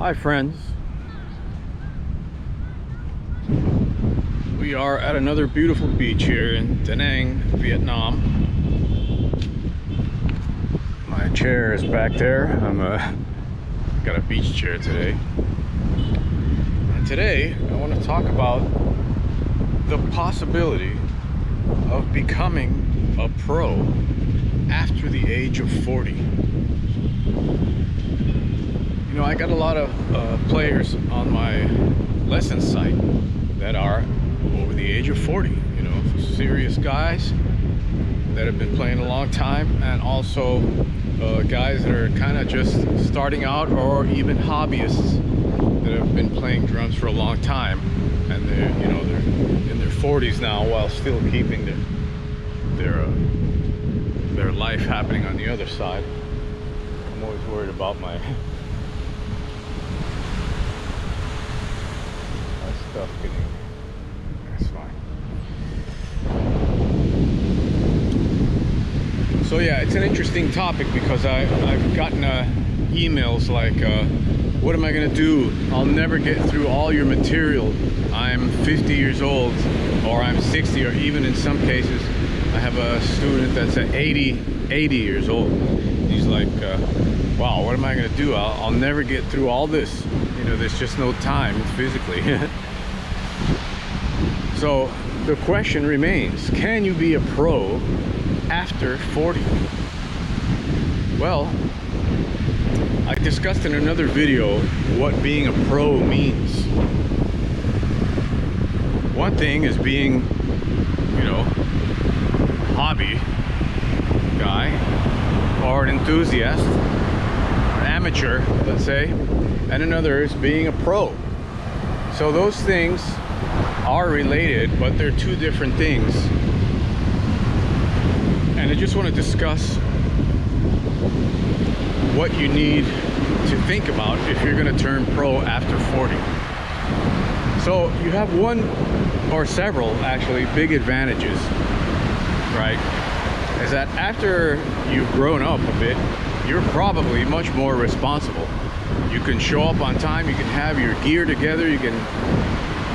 Hi friends, we are at another beautiful beach here in Da Nang, Vietnam. My chair is back there. I'm got a beach chair today. And today I want to talk about the possibility of becoming a pro after the age of 40. You know, I got a lot of players on my lesson site that are over the age of 40, you know, serious guys that have been playing a long time, and also guys that are kind of just starting out, or even hobbyists that have been playing drums for a long time, and they're in their 40s now while still keeping their life happening on the other side. I'm always worried about my stuff getting. That's fine. So yeah, it's an interesting topic because I've gotten emails like, what am I gonna do? I'll never get through all your material. I'm 50 years old, or I'm 60, or even in some cases I have a student that's at 80 years old. He's like, wow, what am I gonna do? I'll never get through all this. You know, there's just no time physically. So the question remains, can you be a pro after 40? Well, I discussed in another video what being a pro means. One thing is being, you know, a hobby guy, or an enthusiast, an amateur, let's say, and another is being a pro. So those things are related, but they're two different things. And I just want to discuss what you need to think about if you're going to turn pro after 40. So you have one or several actually big advantages, right? Is that after you've grown up a bit, you're probably much more responsible. You can show up on time, you can have your gear together, you can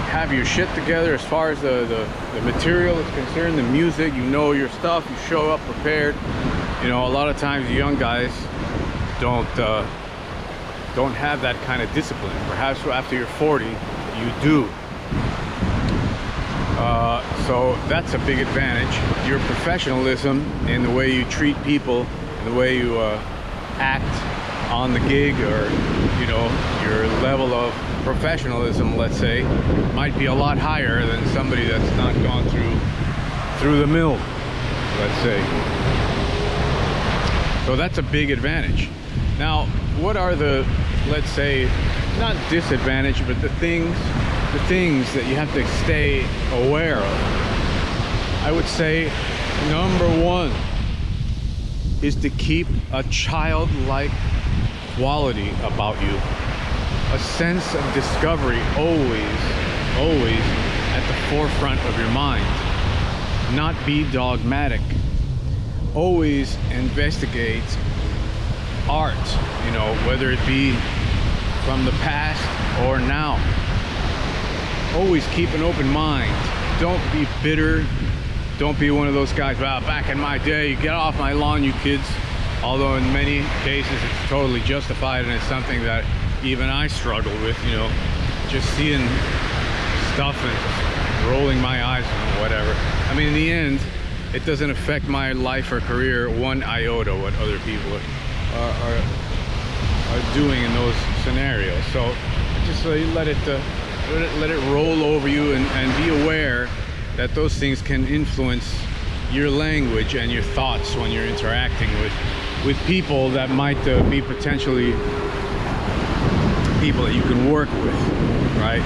have your shit together as far as the material is concerned, the music, you know your stuff, you show up prepared. You know, a lot of times the young guys don't have that kind of discipline. Perhaps after you're 40, you do. So that's a big advantage. Your professionalism in the way you treat people, in the way you act on the gig, or, you know, your level of professionalism, let's say, might be a lot higher than somebody that's not gone through the mill, let's say. So that's a big advantage. Now, what are the, let's say, not disadvantage, but the things that you have to stay aware of? I would say number one is to keep a childlike quality about you. A sense of discovery always at the forefront of your mind. Not be dogmatic. Always investigate art, you know, whether it be from the past or now. Always keep an open mind. Don't be bitter. Don't be one of those guys, well, back in my day, get off my lawn, you kids. Although in many cases it's totally justified, and it's something that even I struggle with, you know, just seeing stuff and rolling my eyes and whatever. I mean, in the end, it doesn't affect my life or career one iota what other people are doing in those scenarios. So just let it roll over you, and be aware that those things can influence your language and your thoughts when you're interacting with people that might be potentially people that you can work with, right?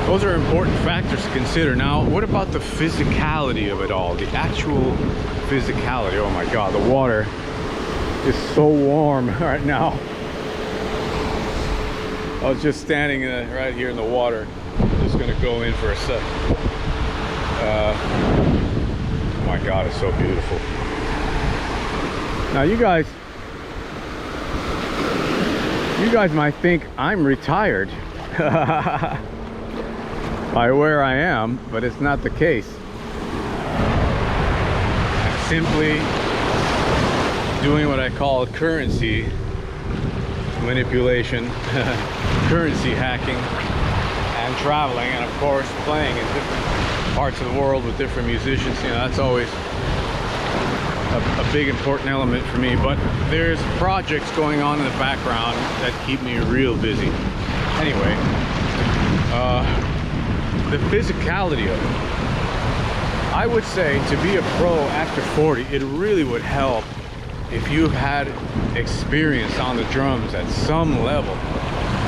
Those are important factors to consider. Now, what about the physicality of it all? The actual physicality. Oh my God, the water is so warm right now. I was just standing right here in the water. I'm just gonna go in for a sec. Oh my God, it's so beautiful. Now you guys, You guys might think I'm retired by where I am, but it's not the case. I'm simply doing what I call currency manipulation, currency hacking, and traveling, and of course playing in different parts of the world with different musicians. You know, that's always a big important element for me. But there's projects going on in the background that keep me real busy. Anyway, the physicality of it, I would say, to be a pro after 40, it really would help if you've had experience on the drums at some level.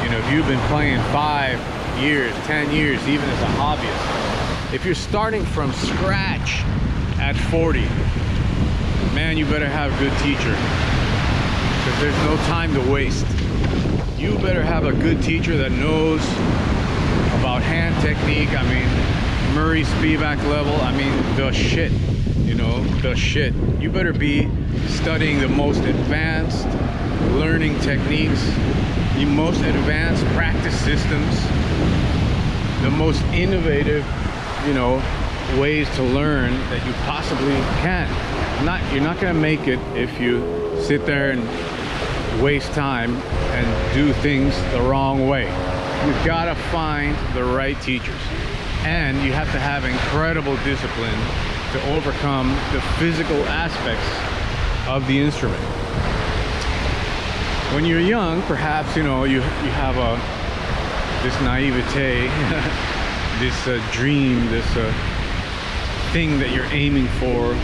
You know, if you've been playing 5 years, 10 years, even as a hobbyist. If you're starting from scratch at 40, man, you better have a good teacher, because there's no time to waste. You better have a good teacher that knows about hand technique. I mean, Murray Spivak level. I mean, the shit, you know, the shit. You better be studying the most advanced learning techniques, the most advanced practice systems, the most innovative, you know, ways to learn that you possibly can. You're not going to make it if you sit there and waste time and do things the wrong way. You've got to find the right teachers, and you have to have incredible discipline to overcome the physical aspects of the instrument. When you're young, perhaps, you know, you have this naivete, this dream, this thing that you're aiming for,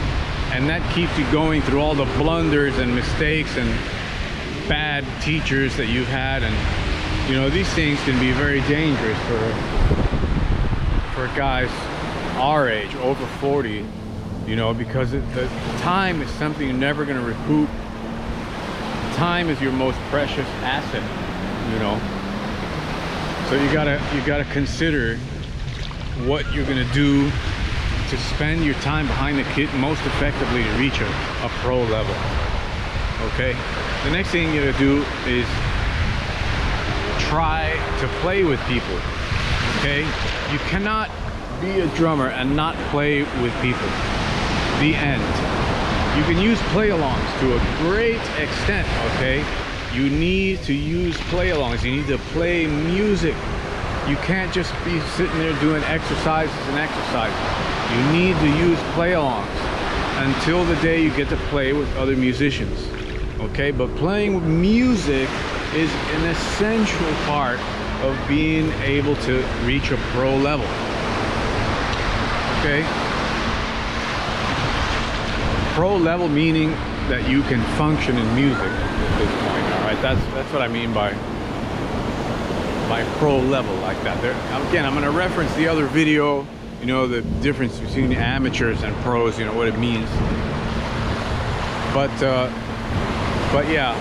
and that keeps you going through all the blunders and mistakes and bad teachers that you've had. And you know, these things can be very dangerous for guys our age, over 40, you know, because the time is something you're never going to recoup. Time is your most precious asset, you know. So you gotta consider what you're gonna do to spend your time behind the kit most effectively to reach a pro level. Okay, the next thing you gotta do is try to play with people. Okay, you cannot be a drummer and not play with people. The end. You can use play-alongs to a great extent. Okay, you need to use play-alongs. You need to play music. You can't just be sitting there doing exercises and exercises. You need to use play-alongs until the day you get to play with other musicians. Okay, but playing music is an essential part of being able to reach a pro level. Okay, pro level meaning that you can function in music at this point. All right, that's what I mean by pro level like that. Again, I'm going to reference the other video, you know, the difference between amateurs and pros, you know, what it means. But yeah,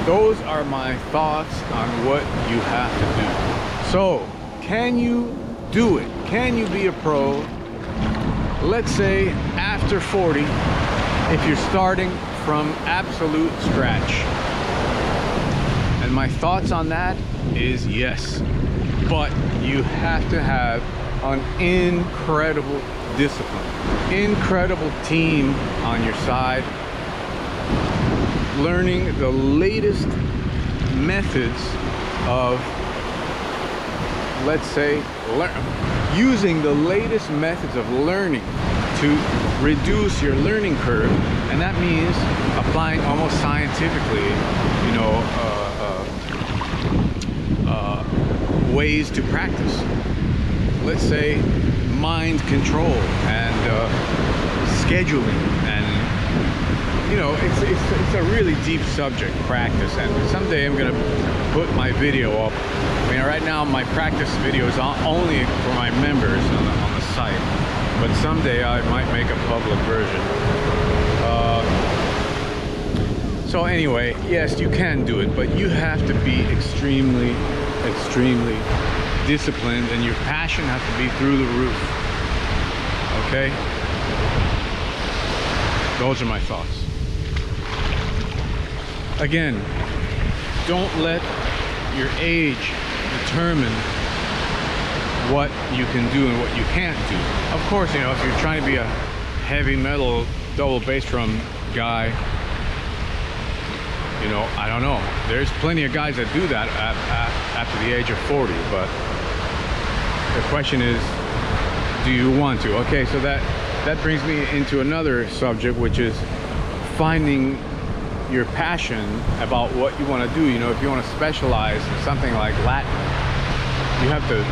those are my thoughts on what you have to do. So, can you do it? Can you be a pro, let's say after 40, if you're starting from absolute scratch? And my thoughts on that is yes, but you have to have an incredible discipline, incredible team on your side, learning the latest methods of, let's say, using the latest methods of learning to reduce your learning curve. And that means applying almost scientifically, you know, ways to practice. Let's say mind control and scheduling, and you know, it's a really deep subject, practice. And someday I'm gonna put my video up. I mean, right now my practice video is only for my members on the site, but someday I might make a public version. So anyway, yes, you can do it, but you have to be extremely disciplined, and your passion has to be through the roof. Okay? Those are my thoughts. Again, don't let your age determine what you can do and what you can't do. Of course, you know, if you're trying to be a heavy metal double bass drum guy, you know, I don't know. There's plenty of guys that do that after the age of 40, but the question is, do you want to? Okay, so that brings me into another subject, which is finding your passion about what you want to do. You know, if you want to specialize in something like Latin, you have to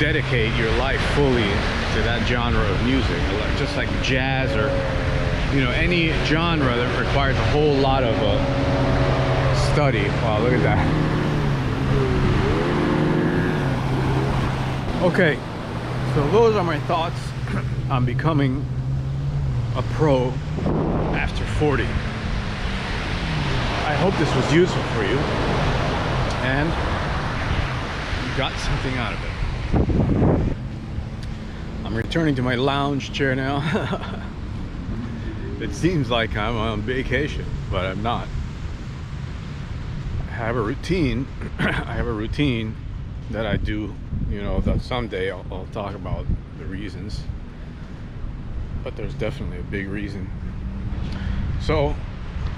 dedicate your life fully to that genre of music, just like jazz or, you know, any genre that requires a whole lot of study. Wow, look at that. Okay, so those are my thoughts on becoming a pro after 40. I hope this was useful for you and you got something out of it. I'm returning to my lounge chair now. It seems like I'm on vacation, but I'm not. I have a routine. I have a routine that I do, you know, that someday I'll talk about the reasons, but there's definitely a big reason. So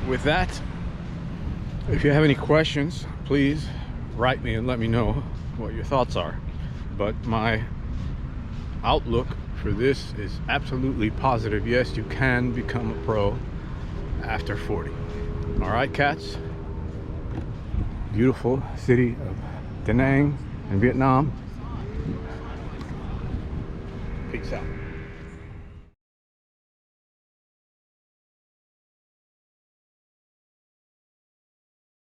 with that, if you have any questions, please write me and let me know what your thoughts are. But my outlook for this is absolutely positive. Yes, you can become a pro after 40. All right, cats. Beautiful city of Da Nang in Vietnam. Peace out.